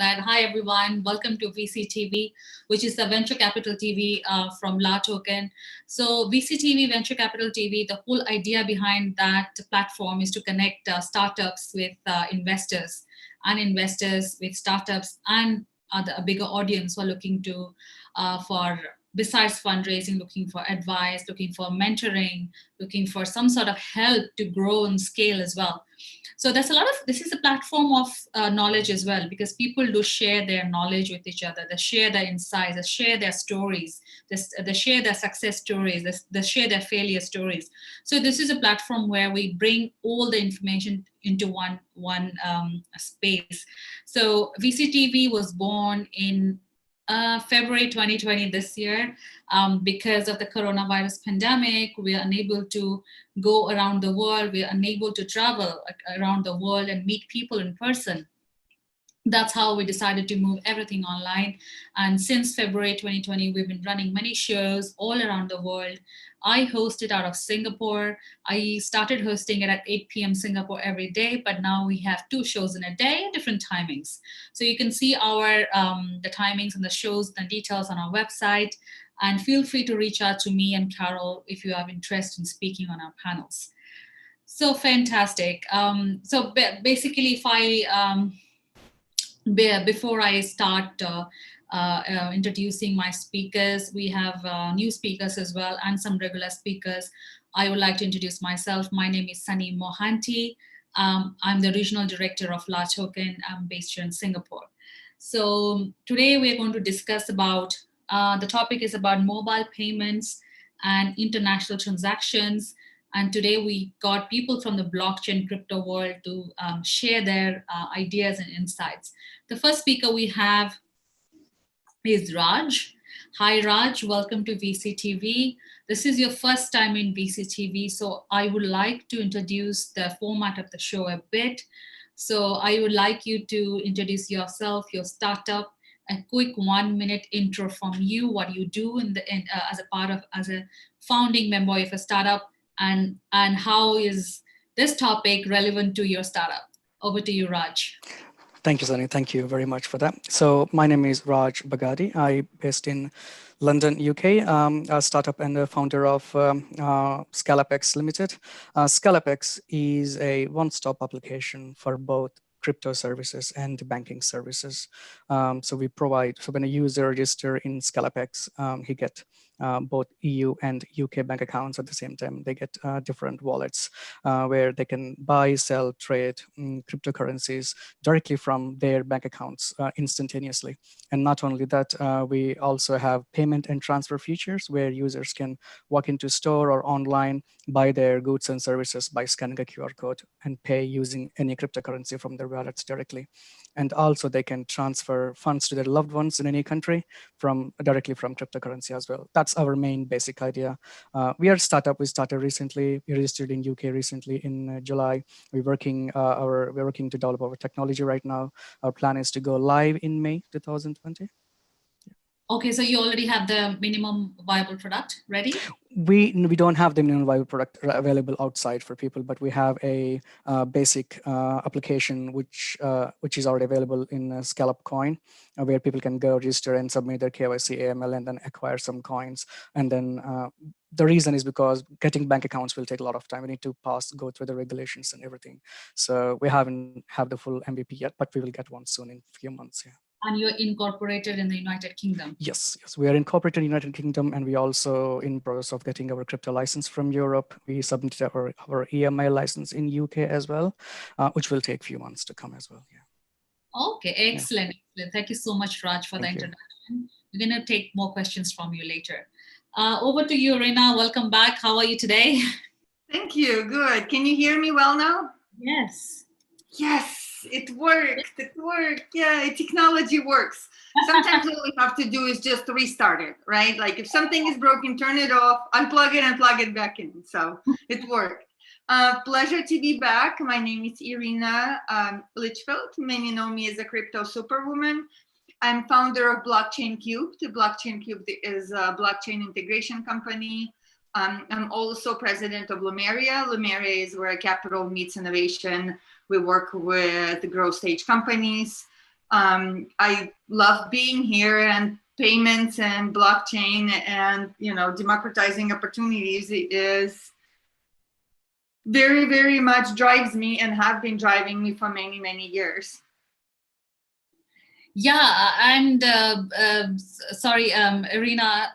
that, hi everyone, welcome to VCTV, which is the Venture Capital TV from LATOKEN. So VCTV, Venture Capital TV, the whole idea behind that platform is to connect startups with investors and investors with startups and a bigger audience who are looking to for besides fundraising, looking for advice, looking for mentoring, looking for some sort of help to grow and scale as well. So there's a lot of, this is a platform of knowledge as well, because people do share their knowledge with each other. They share their insights, they share their stories, they share their success stories, they share their failure stories. So this is a platform where we bring all the information into one space. So VCTV was born in February 2020 this year. Because of the coronavirus pandemic, we are unable to go around the world. We are unable to travel around the world and meet people in person. That's how we decided to move everything online. And since February 2020, we've been running many shows all around the world. I host it out of Singapore. I started hosting it at 8 p.m. Singapore every day, but now we have 2 shows in a day at different timings. So you can see our the timings and the shows and details on our website. And feel free to reach out to me and Carol if you have interest in speaking on our panels. So fantastic. So basically, if I before I start introducing my speakers, we have new speakers as well and some regular speakers. I would like to introduce myself. My name is Sunny Mohanty. I'm the Regional Director of LATOKEN. I'm based here in Singapore. So today we're going to discuss about, the topic is about mobile payments and international transactions. And today we got people from the blockchain crypto world to share their ideas and insights. The first speaker we have is Raj. Hi, Raj. Welcome to VCTV. This is your first time in VCTV, so I would like to introduce the format of the show a bit. So I would like you to introduce yourself, your startup, a quick 1-minute intro from you, what you do as a founding member of a startup, and how is this topic relevant to your startup? Over to you, Raj. Thank you, Sunny. Thank you very much for that. So my name is Raj Bagadi. I'm based in London, UK, a startup and the founder of ScalupX Limited. ScalupX is a one-stop application for both crypto services and banking services. So we provide, so when a user registers in ScalupX, he gets both EU and UK bank accounts at the same time. They get different wallets where they can buy, sell, trade cryptocurrencies directly from their bank accounts instantaneously. And not only that, we also have payment and transfer features where users can walk into store or online, buy their goods and services by scanning a QR code and pay using any cryptocurrency from their wallets directly. And also they can transfer funds to their loved ones in any country directly from cryptocurrency as well. That's our main basic idea. We are a startup. We started recently. We registered in UK recently in July. We're working to develop our technology right now. Our plan is to go live in May 2020. Okay, so you already have the minimum viable product ready? We don't have the minimum viable product available outside for people, but we have a basic application which is already available in Scallop Coin, where people can go register and submit their KYC, AML, and then acquire some coins. And then the reason is because getting bank accounts will take a lot of time. We need to go through the regulations and everything. So we haven't have the full MVP yet, but we will get one soon in a few months. Yeah. And you're incorporated in the United Kingdom? Yes, we are incorporated in the United Kingdom, and we also in process of getting our crypto license from Europe. We submitted our EMI license in UK as well, which will take a few months to come as well. Yeah. Okay, excellent. Yeah. Thank you so much, Raj, for the introduction. We're going to take more questions from you later. Over to you, Rina. Welcome back. How are you today? Thank you. Good. Can you hear me well now? Yes. Yes. It worked. It worked. Yeah, technology works. Sometimes all we have to do is just restart it, right? Like if something is broken, turn it off, unplug it, and plug it back in. So it worked. Pleasure to be back. My name is Irina Lichfeld. Many know me as a crypto superwoman. I'm founder of Blockchain Cube. The Blockchain Cube is a blockchain integration company. I'm also president of Lumeria. Lumeria is where capital meets innovation. We work with growth stage companies. I love being here, and payments and blockchain and democratizing opportunities is very, very much drives me and have been driving me for many, many years. Yeah, and sorry, Irina,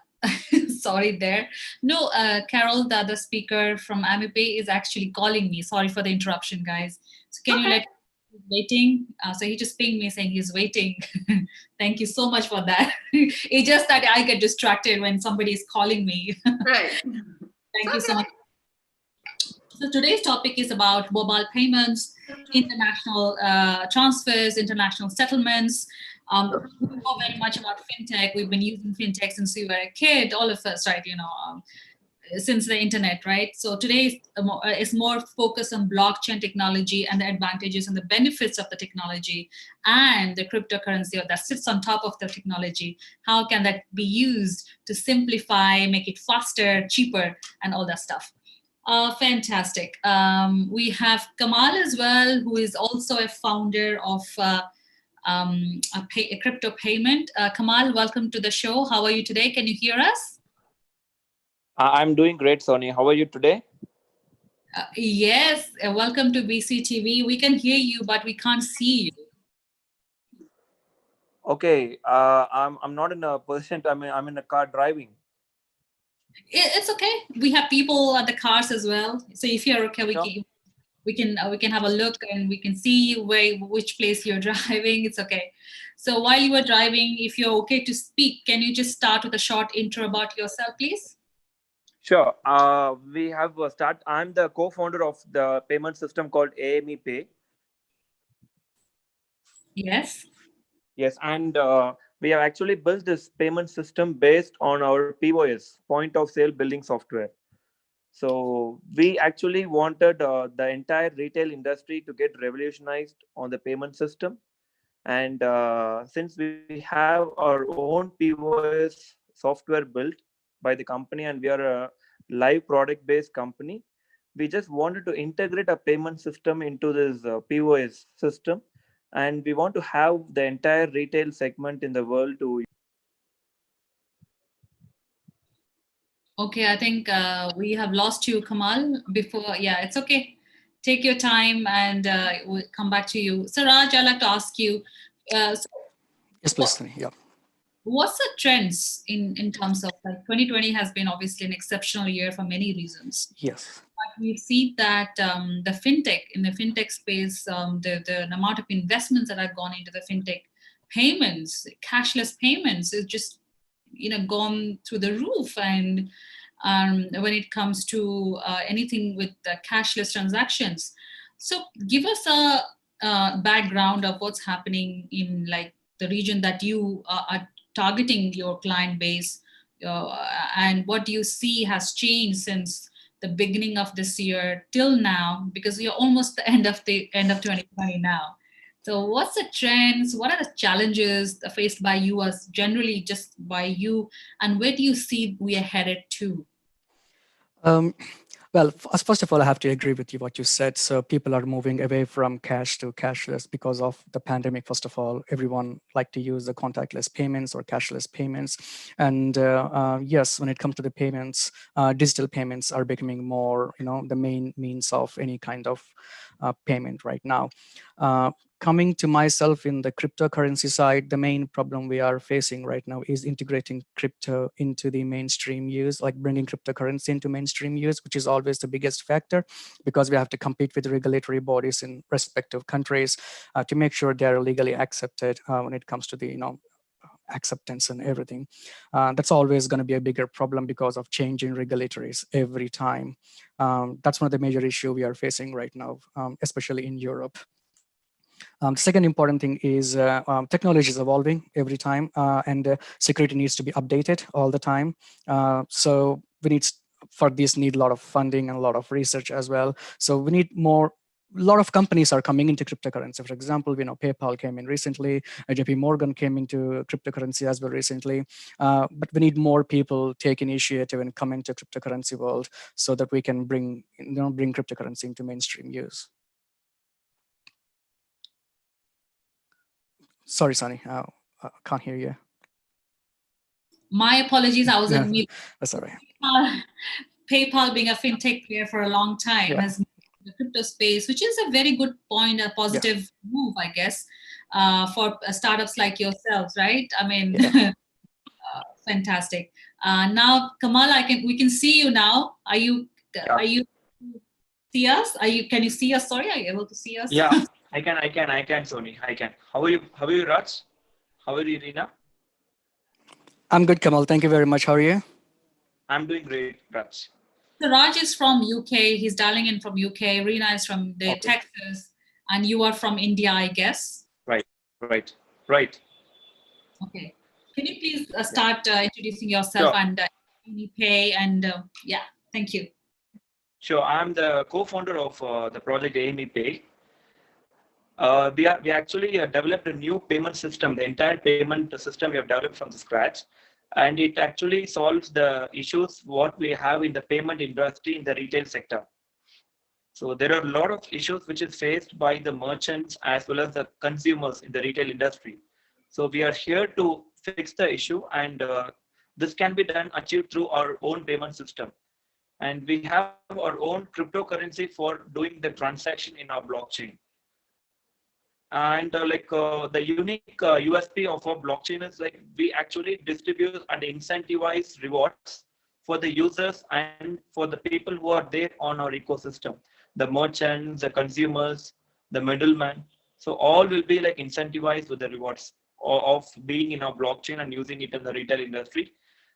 sorry there. No, Carol, the other speaker from AmiPay, is actually calling me. Sorry for the interruption, guys. So can you let waiting? So he just pinged me saying he's waiting. Thank you so much for that. It's just that I get distracted when somebody is calling me. Right. Thank you so much. So today's topic is about mobile payments, international transfers, international settlements. We know very much about fintech. We've been using fintech since we were a kid, all of us, right? Since the internet, right? So today is more focused on blockchain technology and the advantages and the benefits of the technology and the cryptocurrency that sits on top of the technology. How can that be used to simplify, make it faster, cheaper, and all that stuff? Fantastic. We have Kamal as well, who is also a founder of a crypto payment. Kamal, welcome to the show. How are you today? Can you hear us? I'm doing great, Sony. How are you today? Yes, welcome to BCTV. We can hear you, but we can't see you. Okay, I'm not in a position. I'm in a car driving. It's okay. We have people at the cars as well. So if you're okay, Sure. we can have a look and we can see which place you're driving. It's okay. So while you were driving, if you're okay to speak, can you just start with a short intro about yourself, please? Sure. We have a start. I'm the co-founder of the payment system called AME Pay. Yes. Yes, and we have actually built this payment system based on our POS, point of sale billing software. So we actually wanted the entire retail industry to get revolutionized on the payment system. And since we have our own POS software built by the company and we are a live product based company, we just wanted to integrate a payment system into this POS system. And we want to have the entire retail segment in the world to. Okay, I think we have lost you, Kamal. Before, yeah, it's okay. Take your time, and we'll come back to you. So, Raj, I'd like to ask you. So Yes, please, Sunny. Yeah. what's the trends in terms of, like, 2020 has been obviously an exceptional year for many reasons. Yes. But we see that the fintech space, the amount of investments that have gone into the fintech payments, cashless payments, is just gone through the roof. And when it comes to anything with cashless transactions, so give us a background of what's happening in, like, the region that you are targeting your client base, and what do you see has changed since the beginning of this year till now, because we are almost the end of 2020 now. So what's the trends? What are the challenges faced by you, as generally just by you, and where do you see we are headed to? Well, first of all, I have to agree with you what you said. So people are moving away from cash to cashless because of the pandemic. First of all, everyone like to use the contactless payments or cashless payments. And yes, when it comes to the payments, digital payments are becoming more, the main means of any kind of payment right now. Coming to myself in the cryptocurrency side, the main problem we are facing right now is integrating crypto into the mainstream use, like bringing cryptocurrency into mainstream use, which is always the biggest factor, because we have to compete with regulatory bodies in respective countries to make sure they are legally accepted when it comes to the acceptance and everything. That's always going to be a bigger problem because of changing regulatories every time. That's one of the major issues we are facing right now, especially in Europe. The second important thing is technology is evolving every time, and security needs to be updated all the time. So we need, for this, need a lot of funding and a lot of research as well. So we need more. A lot of companies are coming into cryptocurrency. For example, PayPal came in recently. JP Morgan came into cryptocurrency as well recently. But we need more people take initiative and come into cryptocurrency world so that we can bring cryptocurrency into mainstream use. Sorry, Sunny, I can't hear you. My apologies, I was No, on mute. that's all right. PayPal being a fintech player for a long time Yeah. has moved to the crypto space, which is a very good point, a positive move, I guess, for startups like yourselves, right? I mean, Yeah. fantastic. Now, Kamal, we can see you now. Are you see us? Can you see us? Sorry, are you able to see us? Yeah, I can, Sony. I can. How are you, Raj? How are you, Reena? I'm good, Kamal. Thank you very much. How are you? I'm doing great, Raj. So Raj is from UK. He's dialing in from UK. Reena is from Texas, and you are from India, I guess. Right. Okay. Can you please start introducing yourself and AmyPay and yeah, thank you. Sure. I'm the co-founder of the project AmyPay. We actually developed a new payment system. The entire payment system we have developed from the scratch, and it actually solves the issues what we have in the payment industry in the retail sector. So there are a lot of issues which is faced by the merchants as well as the consumers in the retail industry. So we are here to fix the issue, and this can be done achieved through our own payment system. And we have our own cryptocurrency for doing the transaction in our blockchain. And the unique USP of our blockchain is like we actually distribute and incentivize rewards for the users and for the people who are there on our ecosystem, the merchants, the consumers, the middleman. So all will be like incentivized with the rewards of being in our blockchain and using it in the retail industry.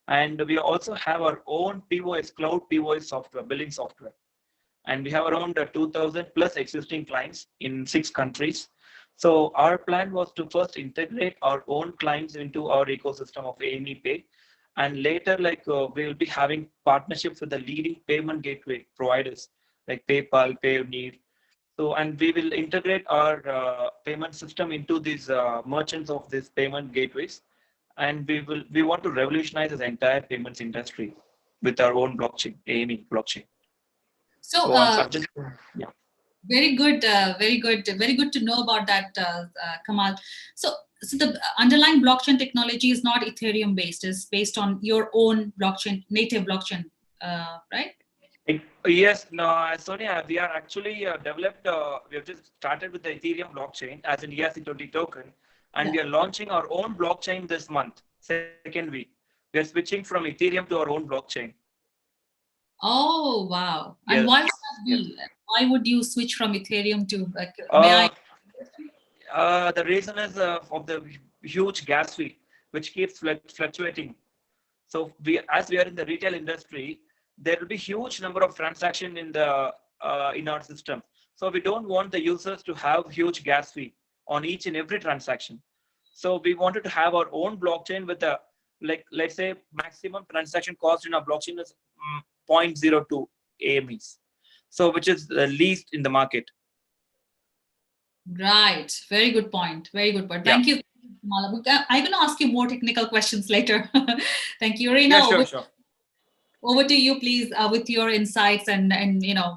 And we also have our own POS, cloud POS software, billing software. And we have around 2,000 plus existing clients in 6 countries. So our plan was to first integrate our own clients into our ecosystem of AmyPay. And later, we will be having partnerships with the leading payment gateway providers like PayPal, Payoneer. So, and we will integrate our payment system into these merchants of these payment gateways. And we want to revolutionize this entire payments industry with our own blockchain, AMI blockchain. So, yeah. Very good, very good to know about that, Kamal. So the underlying blockchain technology is not Ethereum based; it's based on your own blockchain, native blockchain, right? Yes, no, Sonia, we are actually developed. We have just started with the Ethereum blockchain as an ERC20 token, and we are launching our own blockchain this month, second week. We are switching from Ethereum to our own blockchain. Oh wow! Yes. And why would that be? Yes. Why would you switch from Ethereum to? The reason is of the huge gas fee, which keeps fluctuating. So as we are in the retail industry, there will be huge number of transactions in our system. So we don't want the users to have huge gas fee on each and every transaction. So we wanted to have our own blockchain with a let's say maximum transaction cost in our blockchain is 0.02 AMEs. So which is the least in the market. Right. Very good point. Very good point. Thank you, Mala. I'm going to ask you more technical questions later. Thank you, Reena. Yeah, sure. Over to you, please, with your insights and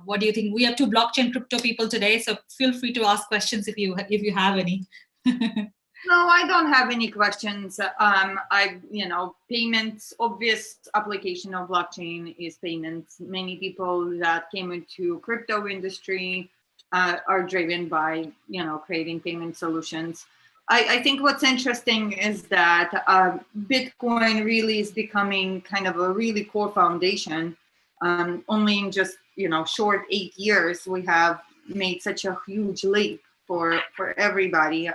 what do you think? We have 2 blockchain crypto people today, so feel free to ask questions if you have any. No, I don't have any questions. Payments, obvious application of blockchain is payments. Many people that came into crypto industry are driven by, creating payment solutions. I think what's interesting is that Bitcoin really is becoming kind of a really core foundation. Only in just, short 8 years, we have made such a huge leap for everybody.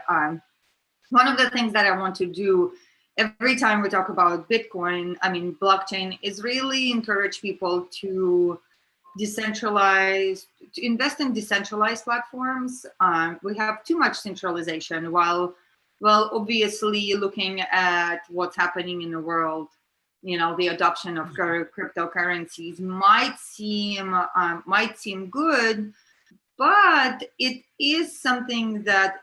One of the things that I want to do every time we talk about Bitcoin, blockchain, is really encourage people to invest in decentralized platforms. We have too much centralization while obviously looking at what's happening in the world. The adoption of cryptocurrencies might seem good, but it is something that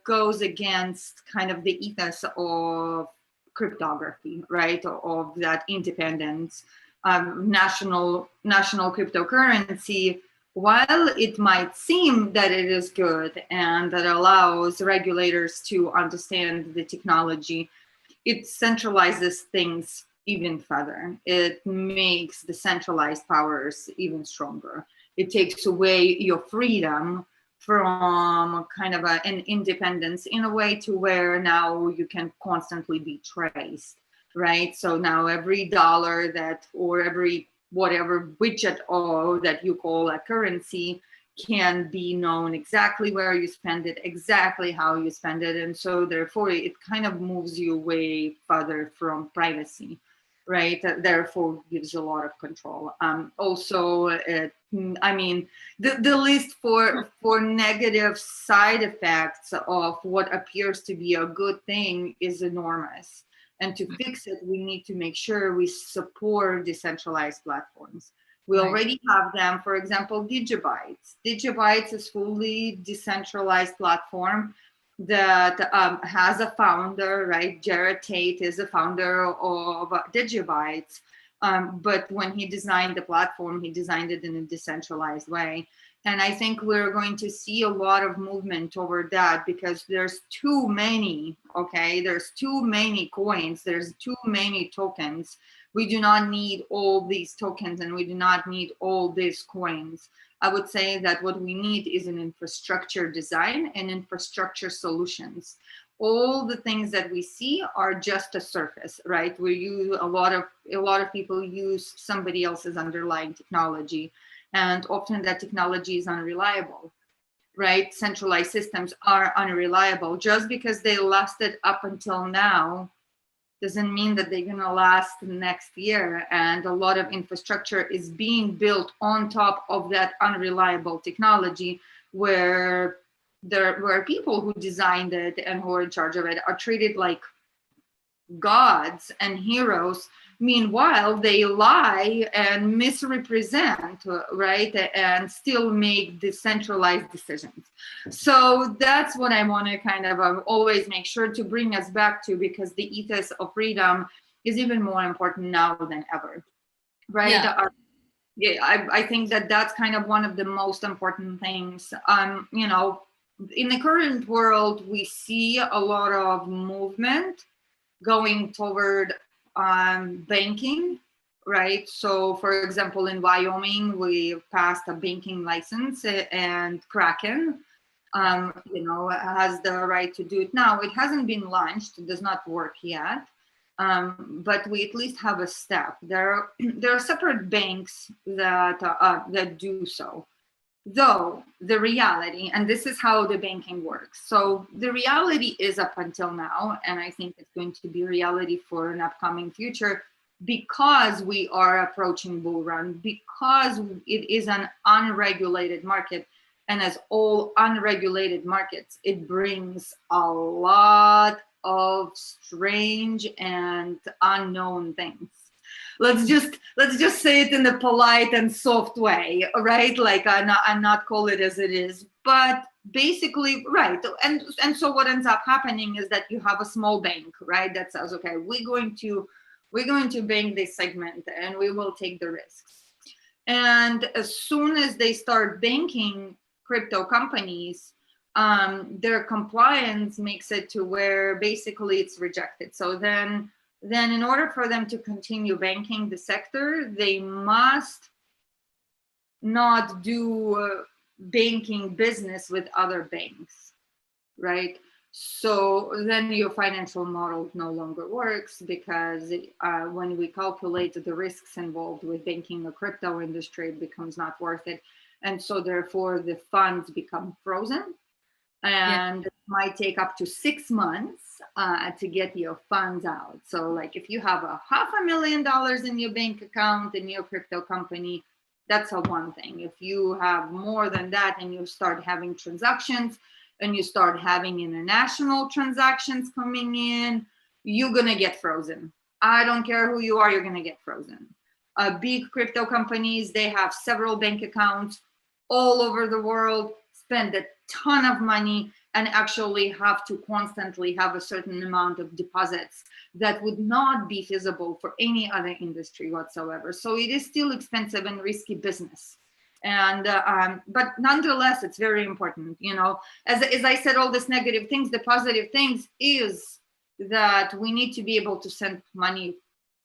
goes against kind of the ethos of cryptography, right? Of that independence. National cryptocurrency while it might seem that it is good and that allows regulators to understand the technology, it centralizes things even further. It makes the centralized powers even stronger. It takes away your freedom from kind of an independence in a way to where now you can constantly be traced, right? So now every dollar that, or every whatever widget or that you call a currency, can be known exactly where you spend it, exactly how you spend it. And so therefore it kind of moves you way further from privacy, right? Therefore gives you a lot of control. Also, I mean, the list for negative side effects of what appears to be a good thing is enormous. And to fix it, we need to make sure we support decentralized platforms. We already have them. For example, Digibytes. Digibytes is fully decentralized platform that has a founder, right? Jared Tate is a founder of Digibytes. But when he designed the platform, he designed it in a decentralized way. And I think we're going to see a lot of movement toward that because there's too many, okay? There's too many coins, there's too many tokens. We do not need all these tokens and we do not need all these coins. I would say that what we need is an infrastructure design and infrastructure solutions. All the things that we see are just a surface, right? We use a lot of people use somebody else's underlying technology, and often that technology is unreliable, right? Centralized systems are unreliable. Just because they lasted up until now doesn't mean that they're going to last next year. And a lot of infrastructure is being built on top of that unreliable technology, where people who designed it and who are in charge of it are treated like gods and heroes. Meanwhile, they lie and misrepresent, right? And still make decentralized decisions. So that's what I want to kind of always make sure to bring us back to, because the ethos of freedom is even more important now than ever, right? I think that that's kind of one of the most important things. You know, in the current world, we see a lot of movement going toward banking, right? So for example, in Wyoming, we passed a banking license, and Kraken, you know, has the right to do it now. It hasn't been launched, it does not work yet, but we at least have a step. There are separate banks that do so. Though the reality, and this is how the banking works. So the reality is up until now, and I think it's going to be reality for an upcoming future, because we are approaching bull run, because it is an unregulated market. And as all unregulated markets, it brings a lot of strange and unknown things. Let's just say it in the polite and soft way, right? Like I'm not call it as it is, but basically, right. And so what ends up happening is that you have a small bank, right? That says, okay, we're going to bank this segment and we will take the risks. And as soon as they start banking crypto companies, their compliance makes it to where basically it's rejected. So then in order for them to continue banking the sector, they must not do banking business with other banks, right? So then your financial model no longer works, because when we calculate the risks involved with banking a crypto industry, it becomes not worth it. And so therefore the funds become frozen. And it might take up to 6 months to get your funds out. So like if you have $500,000 in your bank account in your crypto company, that's a one thing. If you have more than that and you start having transactions and you start having international transactions coming in, you're gonna get frozen. I don't care who you are, you're gonna get frozen. Big crypto companies, they have several bank accounts all over the world, spend a ton of money, and actually have to constantly have a certain amount of deposits that would not be feasible for any other industry whatsoever. So it is still expensive and risky business. And but nonetheless, it's very important, you know, as I said, all these negative things, the positive things is that we need to be able to send money,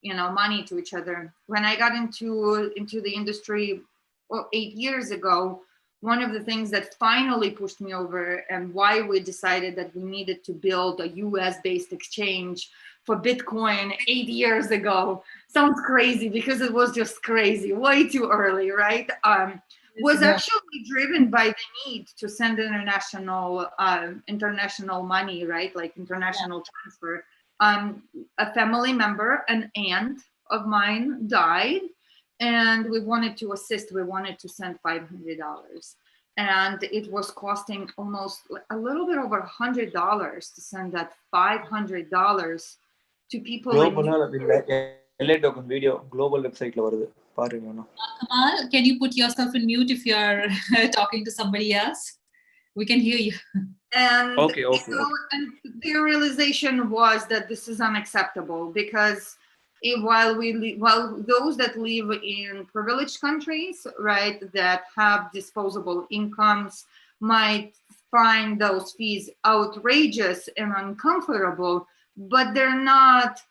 you know, money to each other. When I got into the industry 8 years ago, one of the things that finally pushed me over and why we decided that we needed to build a US-based exchange for Bitcoin 8 years ago, sounds crazy because it was just crazy, way too early, right? Was actually driven by the need to send international money, right? Like international transfer. A family member, an aunt of mine, died, and we wanted to assist. We wanted to send $500, and it was costing almost a little bit over $100 to send that $500 to people. LATOKEN video global website la varudhu paarenga no. Kamal, can you put yourself in mute if you're talking to somebody else? We can hear you. And, Okay. you know, and the realization was that this is unacceptable because while those that live in privileged countries, right, that have disposable incomes might find those fees outrageous and uncomfortable, but they're not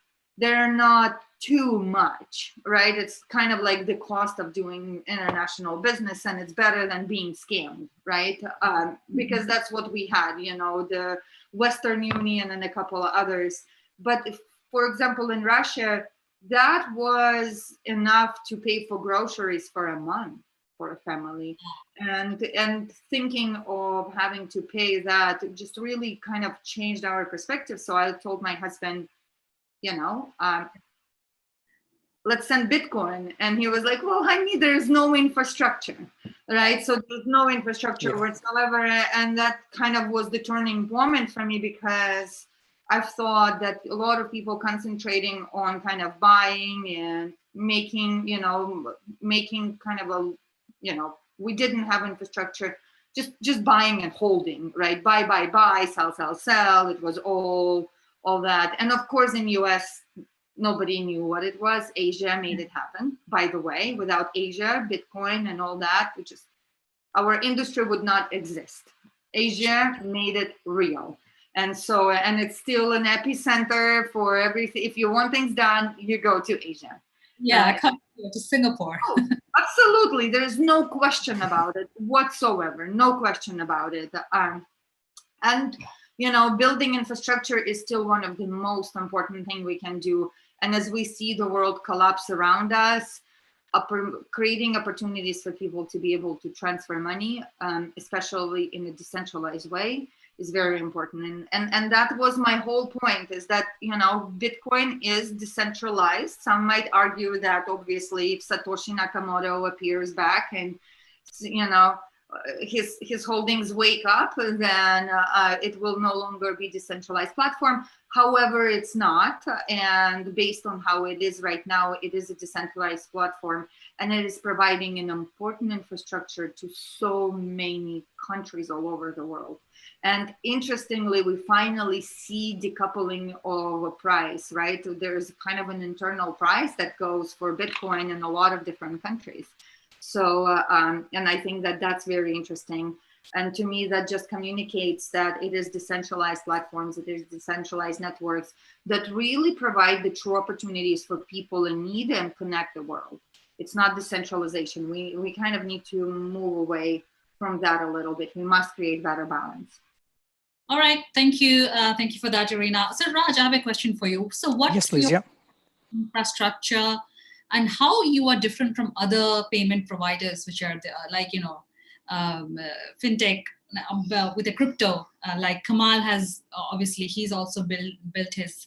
too much, right? It's kind of like the cost of doing international business, and it's better than being scammed, right? Because that's what we had, you know, the Western Union and a couple of others. But if, for example, in Russia, that was enough to pay for groceries for a month for a family. And thinking of having to pay that just really kind of changed our perspective. So I told my husband, you know, let's send Bitcoin. And he was like, well, honey, there's no infrastructure, right? So there's no infrastructure whatsoever. And that kind of was the turning moment for me, because I've thought that a lot of people concentrating on kind of buying and making kind of a, you know, we didn't have infrastructure, just buying and holding, right? Buy, sell. It was all that. And of course, in US, nobody knew what it was. Asia made it happen, by the way. Without Asia, Bitcoin and all that, which is, our industry would not exist. Asia made it real. And so, and it's still an epicenter for everything. If you want things done, you go to Asia. Come to Singapore. Oh, absolutely. There's no question about it whatsoever. No question about it. And, you know, building infrastructure is still one of the most important thing we can do. And as we see the world collapse around us, creating opportunities for people to be able to transfer money, especially in a decentralized way, is very important. And that was my whole point, is that, you know, Bitcoin is decentralized. Some might argue that obviously if Satoshi Nakamoto appears back and, you know, his holdings wake up, then it will no longer be decentralized platform. However, it's not, and based on how it is right now, it is a decentralized platform, and it is providing an important infrastructure to so many countries all over the world. And interestingly, we finally see decoupling of a price, right? There's kind of an internal price that goes for Bitcoin in a lot of different countries. So, and I think that that's very interesting. And to me, that just communicates that it is decentralized platforms, it is decentralized networks that really provide the true opportunities for people in need and connect the world. It's not decentralization. We kind of need to move away from that a little bit. We must create better balance. All right, thank you. Thank you for that, Irina. So Raj, I have a question for you. So what Yes, please, your infrastructure and how you are different from other payment providers, which are like, you know, fintech with a crypto, like Kamal has, obviously he's also built his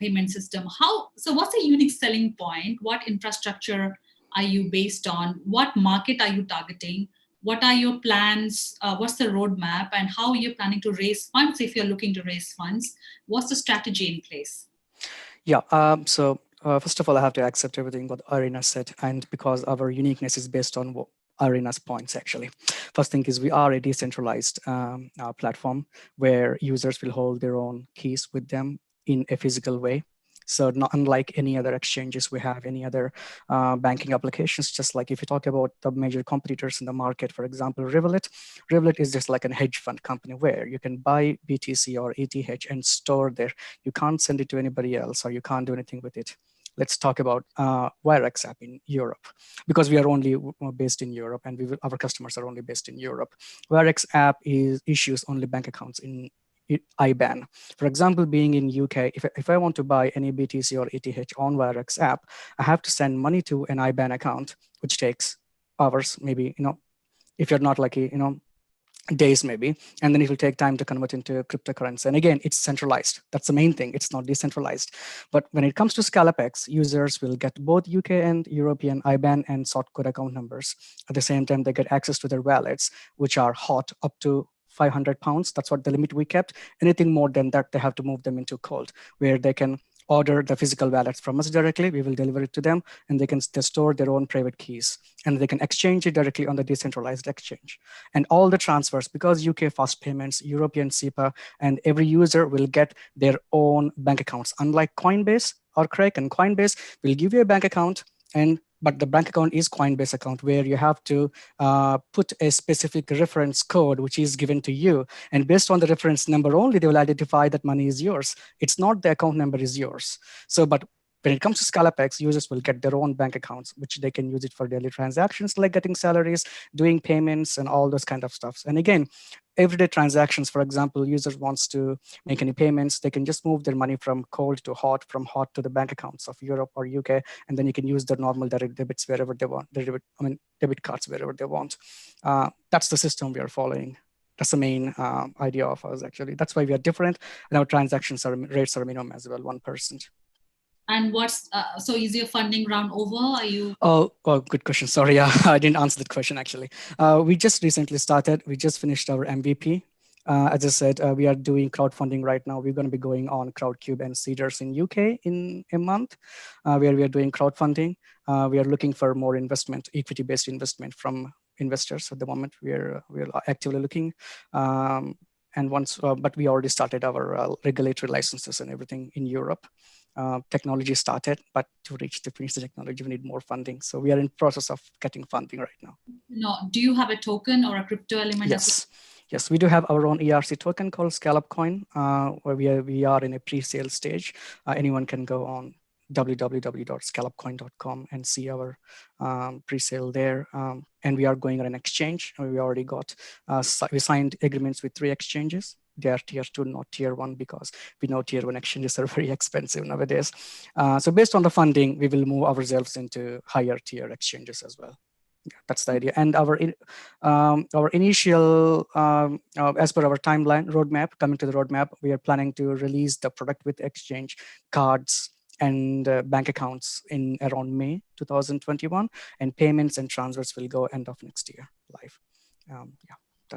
payment system. So what's the unique selling point? What infrastructure are you based on? What market are you targeting? What are your plans? What's the roadmap, and how are you planning to raise funds if you're looking to raise funds? What's the strategy in place? So first of all, I have to accept everything what Irina said, and because our uniqueness is based on Irina's points, actually. First thing is we are a decentralized platform where users will hold their own keys with them in a physical way. So not unlike any other exchanges we have, any other banking applications, just like if you talk about the major competitors in the market, for example, Revolut is just like a hedge fund company where you can buy BTC or ETH and store there. You can't send it to anybody else, or you can't do anything with it. Let's talk about Wirex App in Europe, because we are only based in Europe, and our customers are only based in Europe. Wirex App issues only bank accounts in IBAN. For example, being in UK, if I want to buy any BTC or ETH on Wirex app, I have to send money to an IBAN account, which takes hours, maybe, if you're not lucky, days maybe, and then it will take time to convert into cryptocurrency. And again, it's centralized. That's the main thing. It's not decentralized. But when it comes to ScalapX, users will get both UK and European IBAN and sort code account numbers. At the same time, they get access to their wallets, which are hot up to £500. That's what the limit we kept. Anything more than that, they have to move them into cold, where they can order the physical wallets from us directly. We will deliver it to them, and they store their own private keys, and they can exchange it directly on the decentralized exchange. And all the transfers, because UK fast payments, European SEPA, and every user will get their own bank accounts. Unlike Coinbase or Kraken, Coinbase will give you a bank account, but the bank account is Coinbase account, where you have to put a specific reference code, which is given to you. And based on the reference number only, they will identify that money is yours. It's not the account number is yours. So, but when it comes to ScalapX, users will get their own bank accounts, which they can use it for daily transactions, like getting salaries, doing payments, and all those kind of stuff. And again, everyday transactions, for example, users wants to make any payments, they can just move their money from cold to hot, from hot to the bank accounts of Europe or UK, and then you can use their normal direct debits wherever they want, debit cards wherever they want. That's the system we are following. That's the main idea of us, actually. That's why we are different, and our transactions rates are minimum as well, 1%. And so is your funding round over? Are you? Oh, good question. Sorry, I didn't answer that question, actually. We just recently started. We just finished our MVP. As I said, we are doing crowdfunding right now. We're going to be going on Crowdcube and Seeders in UK in a month, where we are doing crowdfunding. We are looking for more investment, equity-based investment from investors at the moment. We're actively looking. But we already started our regulatory licenses and everything in Europe. Technology started, but to finish the technology, we need more funding. So we are in process of getting funding right now. No, do you have a token or a crypto element? Yes, we do have our own ERC token called Scallop Coin, where we are in a pre-sale stage. Anyone can go on www.scallopcoin.com and see our pre-sale there. And we are going on an exchange. We already got, we signed agreements with 3 exchanges. They are tier 2, not tier 1, because we know tier 1 exchanges are very expensive nowadays. So based on the funding, we will move ourselves into higher tier exchanges as well. Yeah, that's the idea. And our initial, as per our timeline roadmap, coming to the roadmap, we are planning to release the product with exchange cards and bank accounts in around May 2021, and payments and transfers will go end of next year live. Yeah.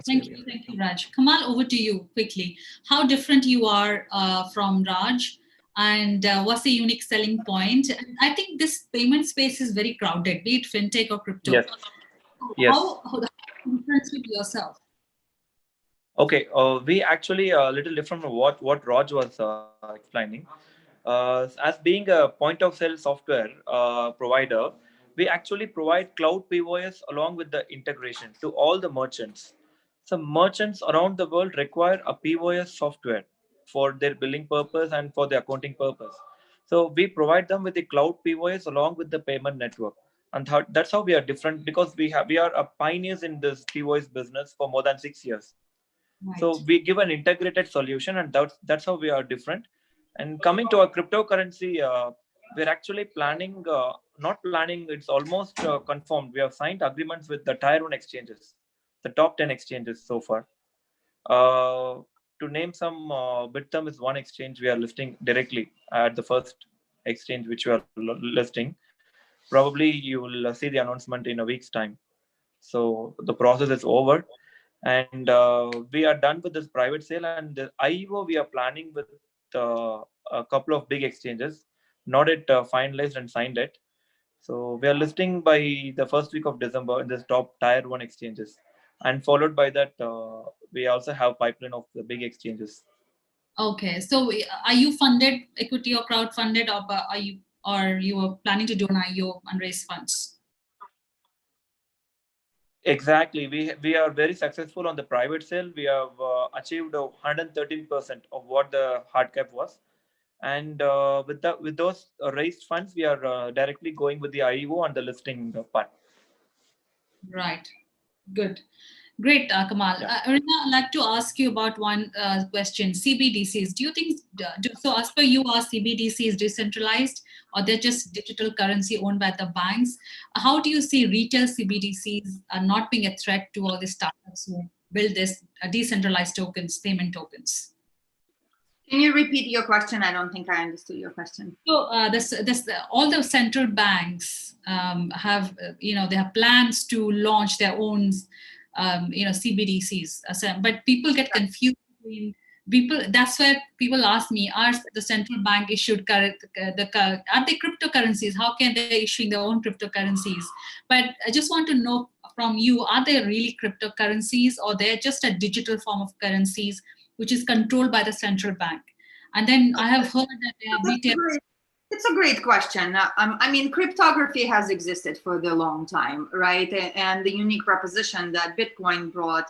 Thank you, Raj. Kamal, over to you quickly. How different you are from Raj, and what's the unique selling point? I think this payment space is very crowded, be it fintech or crypto. Yes. Yes. How differentiate yourself? Okay, we actually a little different from what Raj was explaining. As being a point of sale software provider, we actually provide cloud POS along with the integration to all the merchants. Some merchants around the world require a POS software for their billing purpose and for the accounting purpose. So we provide them with the cloud POS along with the payment network. And that's how we are different, because we are a pioneers in this POS business for more than 6 years. Right. So we give an integrated solution, and that's how we are different. And coming to our cryptocurrency, we're actually planning, not planning, it's almost confirmed. We have signed agreements with the tier 1 exchanges, the top 10 exchanges so far. To name some, Bittern is one exchange we are listing directly at the first exchange which we are listing. Probably you will see the announcement in a week's time. So the process is over, and we are done with this private sale. And the IEO we are planning with a couple of big exchanges, not yet finalized and signed it. So we are listing by the first week of December in this top tier 1 exchanges, and followed by that we also have pipeline of the big exchanges. Okay, so are you funded equity or crowd funded, or you are planning to do an IO and raise funds? Exactly. We are very successful on the private sale. We have achieved 113% of what the hard cap was, and with those raised funds, we are directly going with the IEO and the listing part. Right. Good. Great, Kamal. Yeah. Arina, I'd like to ask you about one question. CBDCs. Do you think, so as per you, are CBDCs decentralized, or they're just digital currency owned by the banks? How do you see retail CBDCs not being a threat to all the startups who build this decentralized tokens, payment tokens? Can you repeat your question? I don't think I understood your question. So all the central banks have, they have plans to launch their own, CBDCs. But people get confused between people. That's where people ask me: are the central bank issued are they cryptocurrencies? How can they issuing their own cryptocurrencies? But I just want to know from you: are they really cryptocurrencies, or they're just a digital form of currencies which is controlled by the central bank? And then I have heard that they have retail. It's a great question. I mean, cryptography has existed for a long time, right? And the unique proposition that Bitcoin brought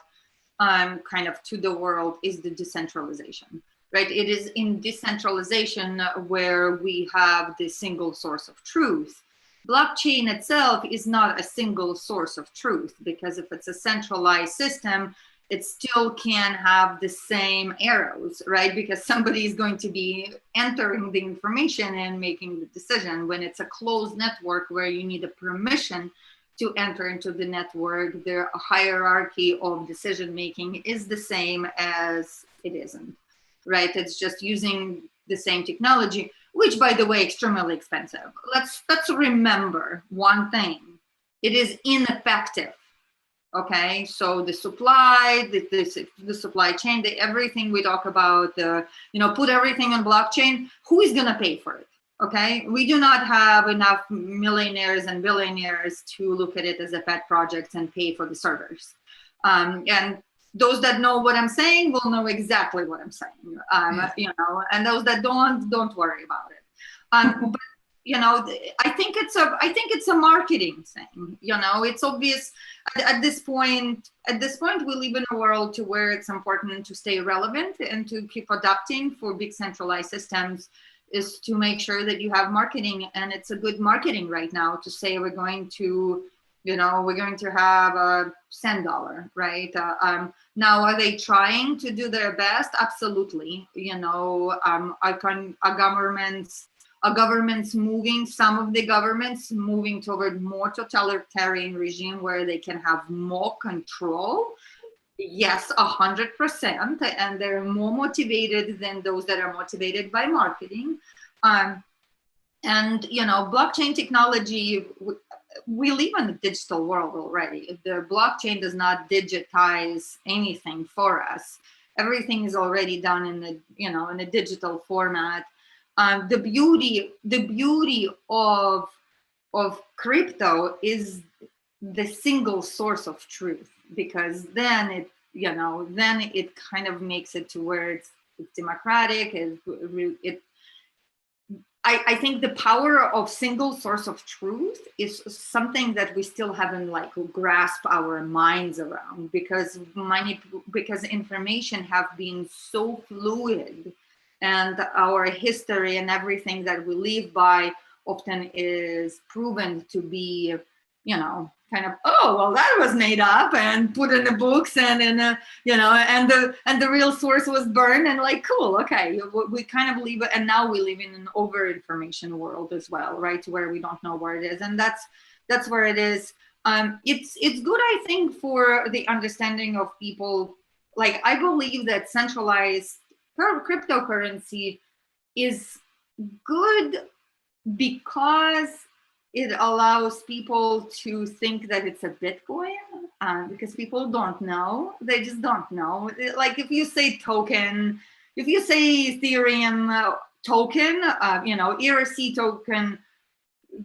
kind of to the world is the decentralization, right? It is in decentralization where we have the single source of truth. Blockchain itself is not a single source of truth, because if it's a centralized system, it still can have the same arrows, right? Because somebody is going to be entering the information and making the decision. When it's a closed network where you need a permission to enter into the network, the hierarchy of decision making is the same as it isn't, right? It's just using the same technology, which, by the way, extremely expensive. Let's remember one thing: it is ineffective. Okay, so the supply, the supply chain, everything we talk about, put everything on blockchain. Who is gonna pay for it? Okay, we do not have enough millionaires and billionaires to look at it as a pet project and pay for the servers. And those that know what I'm saying will know exactly what I'm saying. And those that don't worry about it. But I think it's a marketing thing. It's obvious at this point. We live in a world to where it's important to stay relevant and to keep adapting. For big centralized systems is to make sure that you have marketing, and it's a good marketing right now to say we're going to have a $100, right? Now, are they trying to do their best? Absolutely. Some of the governments moving toward more totalitarian regime where they can have more control. Yes, 100%, and they're more motivated than those that are motivated by marketing. Blockchain technology, we live in a digital world already. The blockchain does not digitize anything for us. Everything is already done in a digital format. The beauty of crypto is the single source of truth, because then it kind of makes it to where it's democratic. I think the power of single source of truth is something that we still haven't grasped our minds around, because information have been so fluid, and our history and everything that we live by often is proven to be, kind of, oh, well, that was made up and put in the books, and and the real source was burned, and cool, okay, we kind of live, and now we live in an over information world as well, right? Where we don't know where it is, and that's where it is. It's good, I think, for the understanding of people. I believe that centralized cryptocurrency is good because it allows people to think that it's a Bitcoin, because people don't know. They just don't know. If you say token, if you say Ethereum token, ERC token,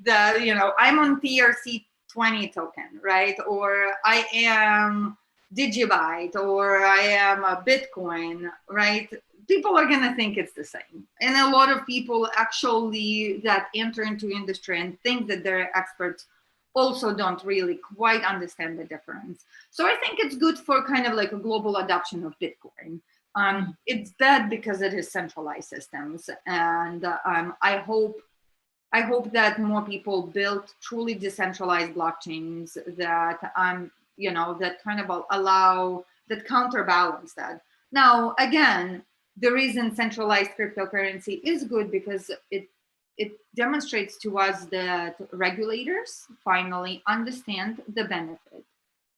I'm on ERC20 token, right? Or I am Digibyte, or I am a Bitcoin, right? people are going to think it's the same. And a lot of people actually that enter into industry and think that they're experts also don't really quite understand the difference. So I think it's good for kind of like a global adoption of Bitcoin. It's bad because it is centralized systems. And I hope that more people build truly decentralized blockchains that that kind of allow, that counterbalance that. Now, again, the reason centralized cryptocurrency is good because it demonstrates to us that regulators finally understand the benefit.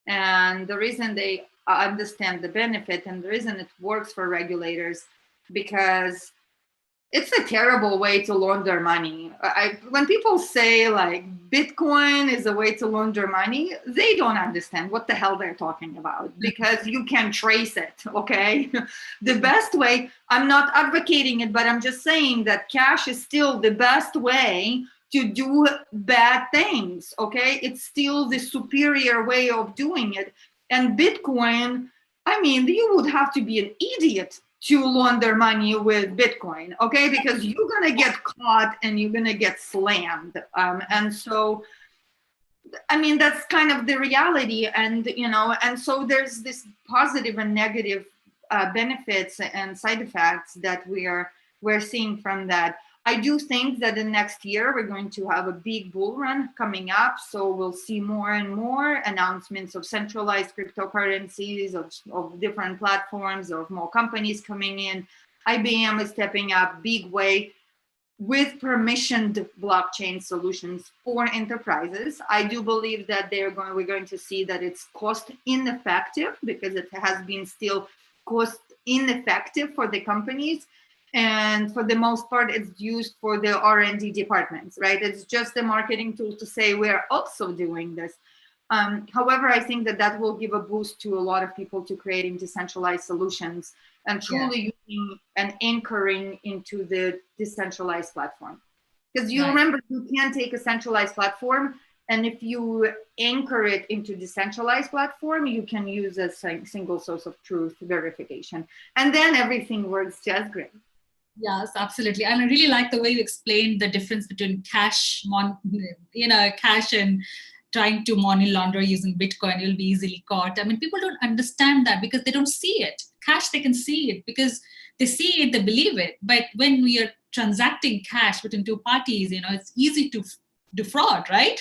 And the reason they understand the benefit and the reason it works for regulators, because it's a terrible way to launder money. When people say like Bitcoin is a way to launder money, they don't understand what the hell they're talking about, because you can trace it, okay? The best way, I'm not advocating it, but I'm just saying that cash is still the best way to do bad things, okay? It's still the superior way of doing it. And Bitcoin, I mean, you would have to be an idiot to launder money with Bitcoin, okay? Because you're gonna get caught and you're gonna get slammed. And so, I mean, that's kind of the reality. And, and so there's this positive and negative benefits and side effects that we're seeing from that. I do think that the next year we're going to have a big bull run coming up. So we'll see more and more announcements of centralized cryptocurrencies, of different platforms, of more companies coming in. IBM is stepping up big way with permissioned blockchain solutions for enterprises. I do believe that we're going to see that it's cost ineffective, because it has been still cost ineffective for the companies. And for the most part, it's used for the R&D departments, right? It's just a marketing tool to say we're also doing this. However, I think that will give a boost to a lot of people to creating decentralized solutions and truly using and anchoring into the decentralized platform. Because you remember, you can take a centralized platform, and if you anchor it into decentralized platform, you can use a single source of truth verification. And then everything works just great. Yes, absolutely. And I really like the way you explained the difference between cash and trying to money launder using Bitcoin. You'll be easily caught. I mean, people don't understand that because they don't see it. Cash, they can see it because they see it, they believe it. But when we are transacting cash between two parties, it's easy to defraud, right?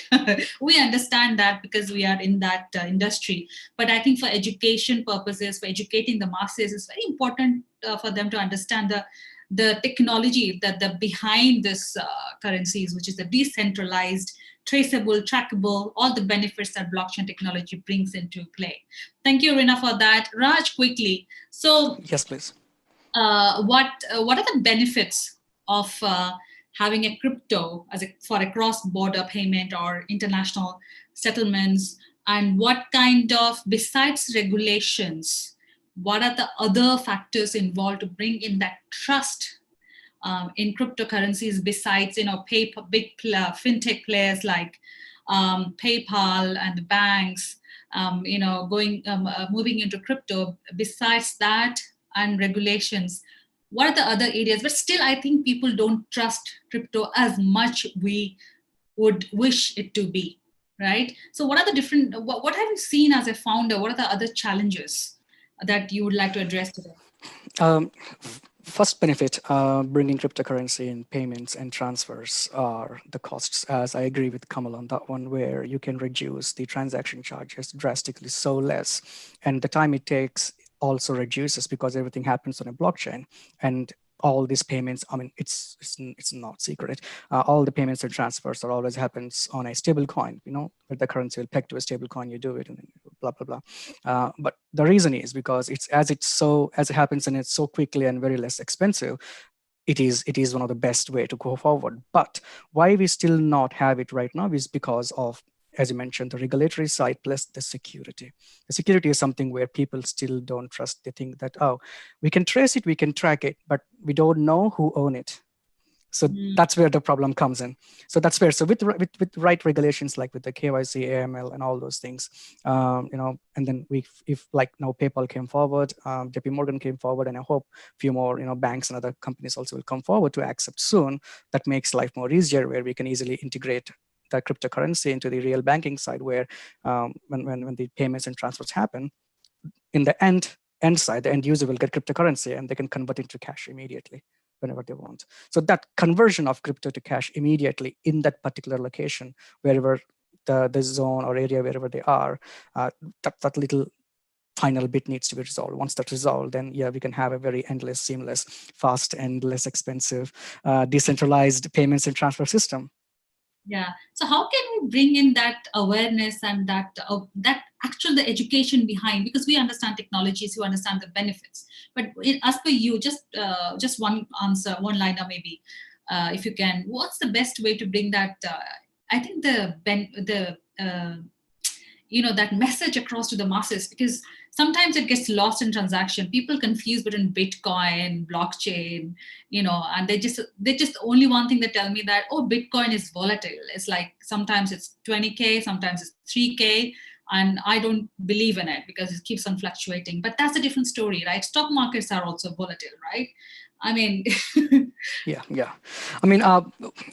We understand that because we are in that industry. But I think for education purposes, for educating the masses, it's very important for them to understand the technology that behind this currencies, which is the decentralized, traceable, trackable, all the benefits that blockchain technology brings into play. Thank you, Rina, for that. Raj, quickly. So, yes, please. What are the benefits of having a crypto for a cross-border payment or international settlements? And what kind of, besides regulations, what are the other factors involved to bring in that trust in cryptocurrencies besides, big fintech players like PayPal and the banks, moving into crypto? Besides that and regulations, what are the other areas? But still, I think people don't trust crypto as much we would wish it to be, right? So what are the different, what have you seen as a founder? What are the other challenges that you would like to address today? First benefit, bringing cryptocurrency in payments and transfers are the costs, as I agree with Kamal on that one, where you can reduce the transaction charges drastically, so less. And the time it takes also reduces because everything happens on a blockchain. And all these payments, I mean, it's not secret. All the payments and transfers are always happens on a stable coin, where the currency will peg to a stable coin, you do it, and then blah, blah, blah. But the reason is because as it happens and it's so quickly and very less expensive, it is one of the best way to go forward. But why we still not have it right now is because of, as you mentioned, the regulatory side plus the security. The security is something where people still don't trust. They think that, oh, we can trace it, we can track it, but we don't know who owns it. So that's where the problem comes in. So that's where, so with right regulations, like with the KYC, AML, and all those things, and then if like now PayPal came forward, JP Morgan came forward, and I hope a few more, banks and other companies also will come forward to accept soon. That makes life more easier, where we can easily integrate the cryptocurrency into the real banking side, where when the payments and transfers happen, in the end side, the end user will get cryptocurrency and they can convert it to cash immediately whenever they want. So that conversion of crypto to cash immediately in that particular location, wherever the zone or area, wherever they are, that little final bit needs to be resolved. Once that's resolved, then yeah, we can have a very endless, seamless, fast, and less expensive, decentralized payments and transfer system. Yeah. So how can we bring in that awareness and that actual the education behind? Because we understand technologies, you understand the benefits, but as per you, just one answer, one liner maybe, if you can. What's the best way to bring that? I think that message across to the masses, because sometimes it gets lost in transaction. People confuse between Bitcoin, blockchain, and they just only one thing they tell me that, oh, Bitcoin is volatile. It's like sometimes it's 20K, sometimes it's 3K, and I don't believe in it because it keeps on fluctuating. But that's a different story, right? Stock markets are also volatile, right? I mean, yeah. I mean,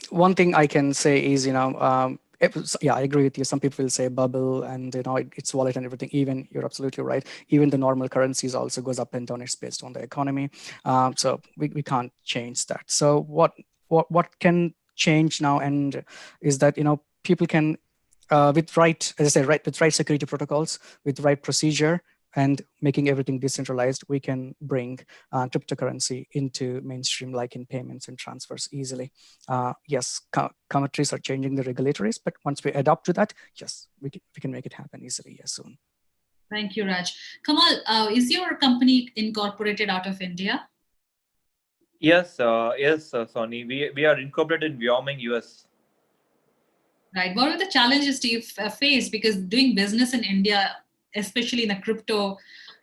one thing I can say is, I agree with you. Some people will say bubble and, it's wallet and everything. Even you're absolutely right. Even the normal currencies also goes up and down. It's based on the economy. So we can't change that. So what can change now and is that, people can, with right, as I say, with right security protocols, with right procedure, and making everything decentralized, we can bring cryptocurrency into mainstream, like in payments and transfers easily. Yes, countries are changing the regulatories, but once we adopt to that, yes, we can make it happen easily, yes, soon. Thank you, Raj. Kamal, is your company incorporated out of India? Yes, Sony. We are incorporated in Wyoming, US. Right. What are the challenges do you face? Because doing business in India, especially in the crypto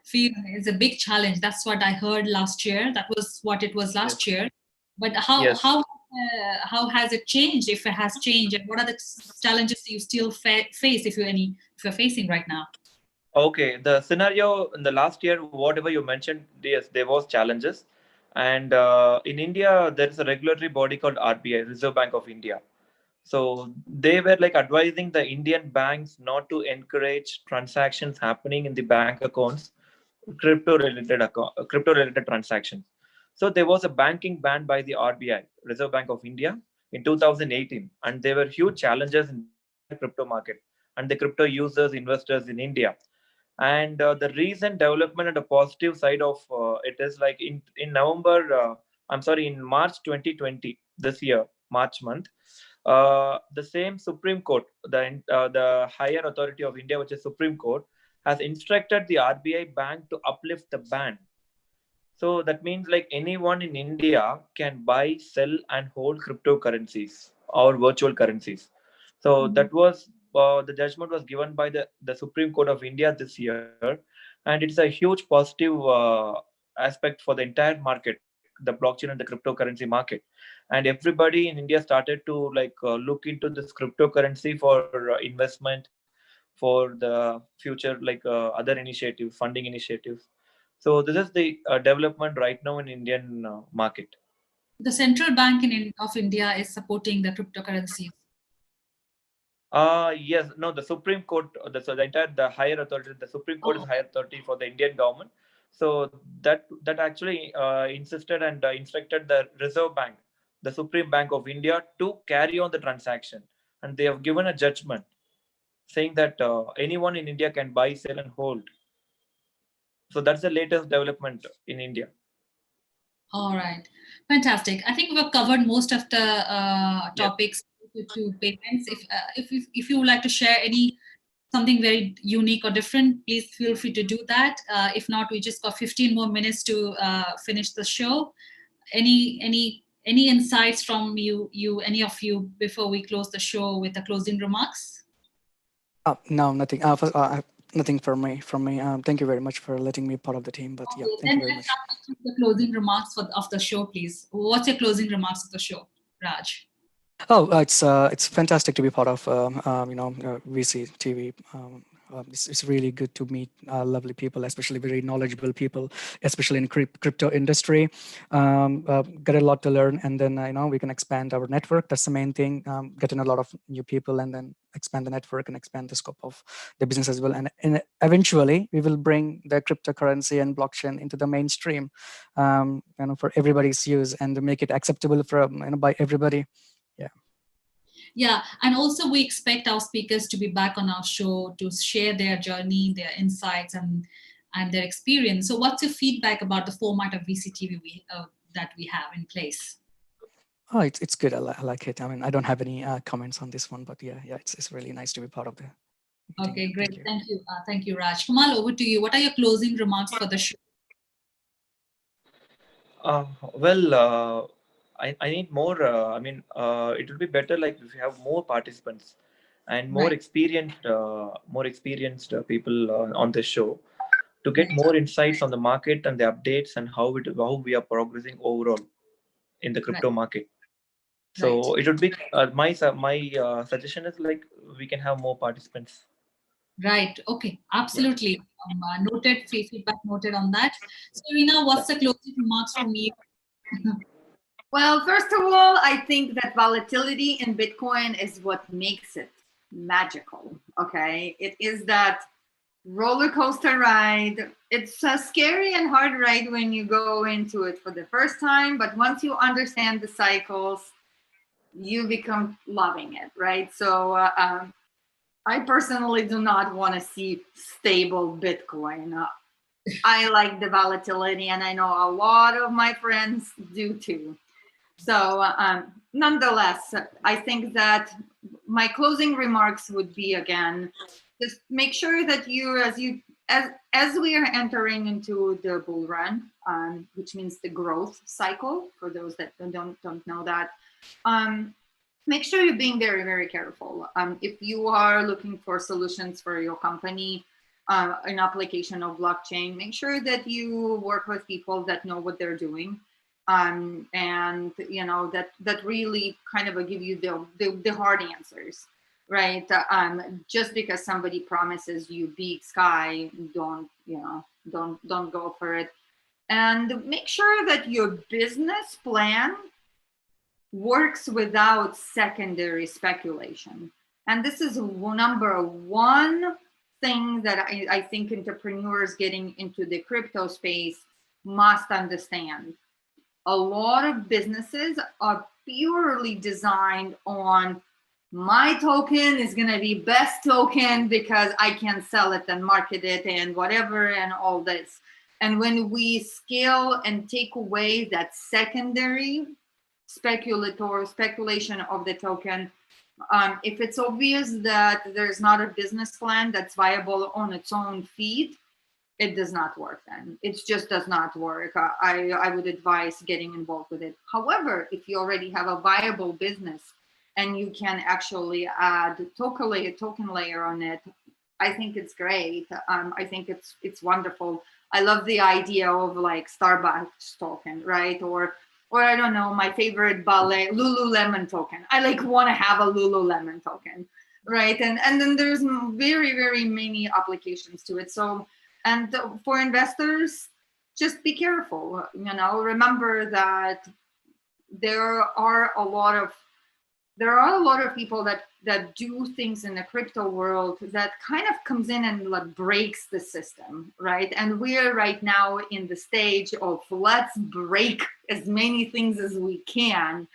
field, is a big challenge. That's what I heard last year. That was what it was last year. But how has it changed, if it has changed, and what are the challenges you still face, if you're facing right now? Okay, the scenario in the last year, whatever you mentioned, yes, there was challenges, and in India there is a regulatory body called RBI, Reserve Bank of India. So they were like advising the Indian banks not to encourage transactions happening in the bank accounts, crypto related transactions. So there was a banking ban by the RBI, Reserve Bank of India, in 2018, and there were huge challenges in the entire crypto market and the crypto users, investors in India. And the recent development and the positive side of it is like in in March 2020, this year, March month, the same Supreme Court, the higher authority of India, which is Supreme Court, has instructed the RBI bank to uplift the ban. So that means like anyone in India can buy, sell, and hold cryptocurrencies or virtual currencies. So that was the judgment was given by the Supreme Court of India this year, and it's a huge positive aspect for the entire market, the blockchain and the cryptocurrency market. And everybody in India started to look into this cryptocurrency for investment, for the future, other initiatives, funding initiatives. So this is the development right now in Indian market. The central bank of India is supporting the cryptocurrencies. Yes, no, the Supreme Court, the higher authority, the Supreme Court is higher authority for the Indian government. So that actually insisted and instructed the Reserve Bank, the Supreme Bank of India, to carry on the transaction, and they have given a judgment saying that anyone in India can buy, sell, and hold. So that's the latest development in India. All right, fantastic. I think we've covered most of the topics to payments. If you would like to share something very unique or different, please feel free to do that. If not, we just got 15 more minutes to finish the show. Any insights from any of you before we close the show with the closing remarks? No, nothing. Nothing from me. Thank you very much for letting me part of the team. But thank you very much. The closing remarks of the show, please. What's your closing remarks of the show? Raj? Oh, it's fantastic to be part of VC TV. It's really good to meet lovely people, especially very knowledgeable people, especially in crypto industry. Get a lot to learn, and then we can expand our network. That's the main thing. Getting a lot of new people, and then expand the network and expand the scope of the business as well. And eventually, we will bring the cryptocurrency and blockchain into the mainstream, for everybody's use and make it acceptable for by everybody. Yeah, and also we expect our speakers to be back on our show to share their journey, their insights, and their experience. So, what's your feedback about the format of VCTV that we have in place? Oh, it's good. I like it. I mean, I don't have any comments on this one, but yeah, it's really nice to be part of the meeting. Okay, great. Thank you, Raj. Kamal, over to you. What are your closing remarks for the show? I need more. It would be better like if you have more participants and more experienced, people on the show to get more insights on the market and the updates and how we are progressing overall in the crypto market. So it would be my suggestion is like we can have more participants. Right. Okay. Absolutely. Noted. Feedback noted on that. So, Reena, what's the closing remarks from you? Well, first of all, I think that volatility in Bitcoin is what makes it magical. Okay. It is that roller coaster ride. It's a scary and hard ride when you go into it for the first time, but once you understand the cycles, you become loving it, right? So I personally do not want to see stable Bitcoin. I like the volatility, and I know a lot of my friends do too. So nonetheless, I think that my closing remarks would be, again, just make sure that as we are entering into the bull run, which means the growth cycle, for those that don't know that, make sure you're being very, very careful. If you are looking for solutions for your company, an application of blockchain, make sure that you work with people that know what they're doing. And that really kind of give you the hard answers, right? Just because somebody promises you big sky, don't go for it. And make sure that your business plan works without secondary speculation. And this is number one thing that I think entrepreneurs getting into the crypto space must understand. A lot of businesses are purely designed on my token is going to be best token because I can sell it and market it and whatever and all this. And when we scale and take away that secondary speculation of the token, if it's obvious that there's not a business plan that's viable on its own feet, it does not work then. It just does not work. I would advise getting involved with it. However, if you already have a viable business and you can actually add token layer on it, I think it's great. I think it's wonderful. I love the idea of like Starbucks token, right? Or I don't know, my favorite ballet, Lululemon token. I want to have a Lululemon token, right? And then there's very, very many applications to it. So, and for investors, just be careful. Remember that there are a lot of people that do things in the crypto world that kind of comes in and breaks the system, right? And we're right now in the stage of let's break as many things as we can.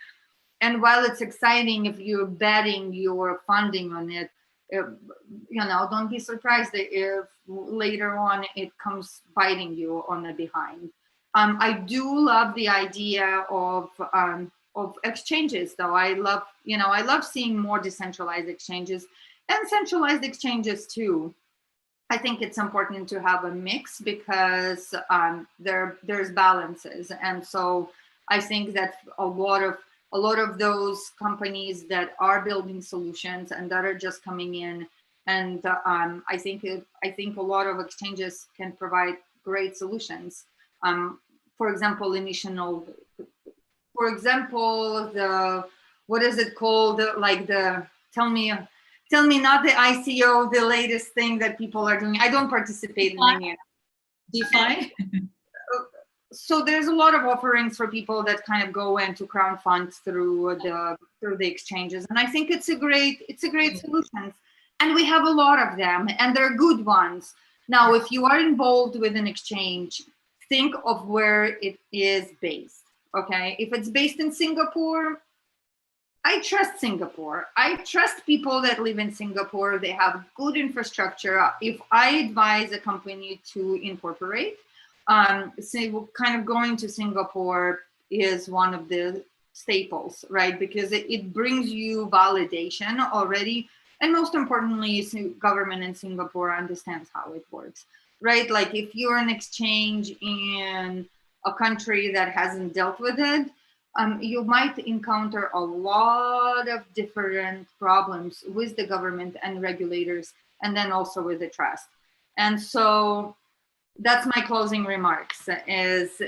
And while it's exciting if you're betting your funding on it, don't be surprised if later on it comes biting you on the behind. I do love the idea of exchanges, though. I love seeing more decentralized exchanges and centralized exchanges too. I think it's important to have a mix because there's balances, and so I think that a lot of those companies that are building solutions and that are just coming in, and I think a lot of exchanges can provide great solutions. For example, the what is it called? Like tell me not the ICO, the latest thing that people are doing. I don't participate in any. DeFi? So there's a lot of offerings for people that kind of go into crowdfund through the exchanges, and I think it's a great solution, and we have a lot of them, and they're good ones. Now, if you are involved with an exchange, think of where it is based. Okay, if it's based in Singapore, I trust Singapore. I trust people that live in Singapore. They have good infrastructure. If I advise a company to incorporate, so kind of going to Singapore is one of the staples, right? Because it brings you validation already. And most importantly, government in Singapore understands how it works, right? Like if you're an exchange in a country that hasn't dealt with it, you might encounter a lot of different problems with the government and regulators, and then also with the trust. And so that's my closing remarks is,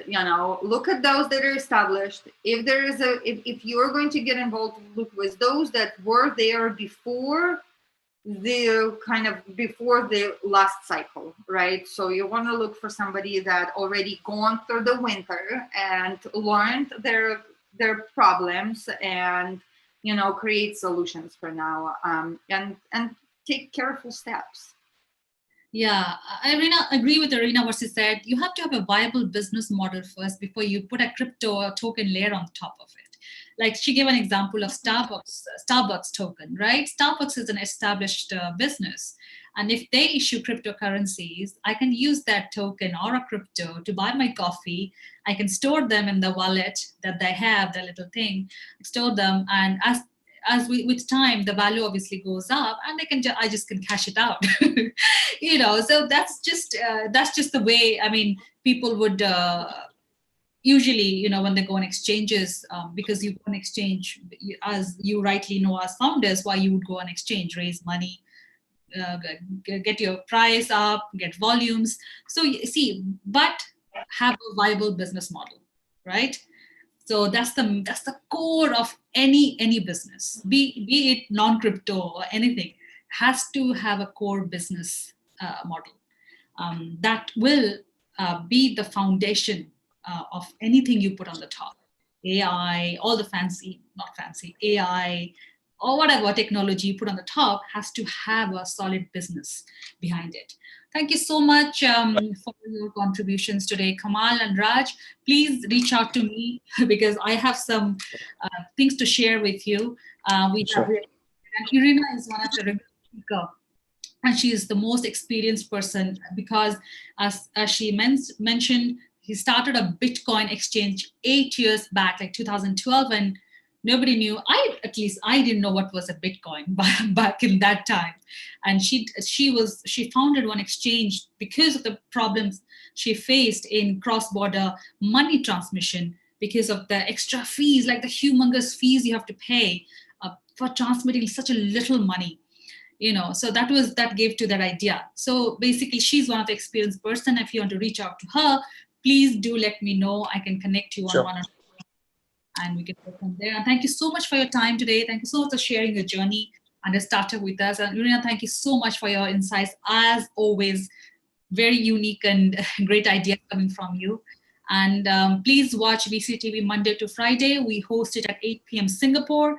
look at those that are established. If you're going to get involved, look with those that were there before the last cycle, right? So you want to look for somebody that already gone through the winter and learned their problems and, create solutions for now, and take careful steps. Yeah, Irina, agree with Irina what she said. You have to have a viable business model first before you put a crypto or token layer on top of it. Like she gave an example of Starbucks token, right? Starbucks is an established business. And if they issue cryptocurrencies, I can use that token or a crypto to buy my coffee. I can store them in the wallet that they have, the little thing, store them. And with time, the value obviously goes up, and I just can cash it out. So that's just the way. I mean, people would usually, when they go on exchanges, because you go on exchange, as you rightly know, as founders, why you would go on exchange, raise money, get your price up, get volumes. So see, but have a viable business model, right? So that's the core of any business, be it non-crypto or anything, has to have a core business model that will be the foundation of anything you put on the top. AI, all the not fancy, AI, or whatever technology you put on the top has to have a solid business behind it. Thank you so much for your contributions today, Kamal and Raj. Please reach out to me because I have some things to share with you. Irina is one of the regular speakers, and she is the most experienced person because, as she mentioned, he started a Bitcoin exchange 8 years back, like 2012, and nobody knew. At least I didn't know what was a Bitcoin back in that time. And she founded one exchange because of the problems she faced in cross-border money transmission because of the extra fees, like the humongous fees you have to pay for transmitting such a little money. So that gave to that idea. So basically, she's one of the experienced person. If you want to reach out to her, please do let me know. I can connect you on and we can go from there. And thank you so much for your time today. Thank you so much for sharing your journey and a startup with us. And Irina, thank you so much for your insights. As always, very unique and great ideas coming from you. And please watch VCTV Monday to Friday. We host it at 8 p.m. Singapore.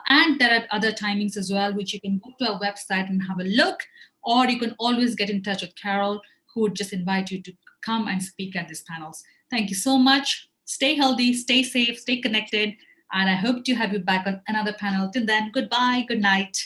And there are other timings as well, which you can go to our website and have a look. Or you can always get in touch with Carol, who would just invite you to come and speak at these panels. Thank you so much. Stay healthy, stay safe, stay connected. And I hope to have you back on another panel. Till then, goodbye, good night.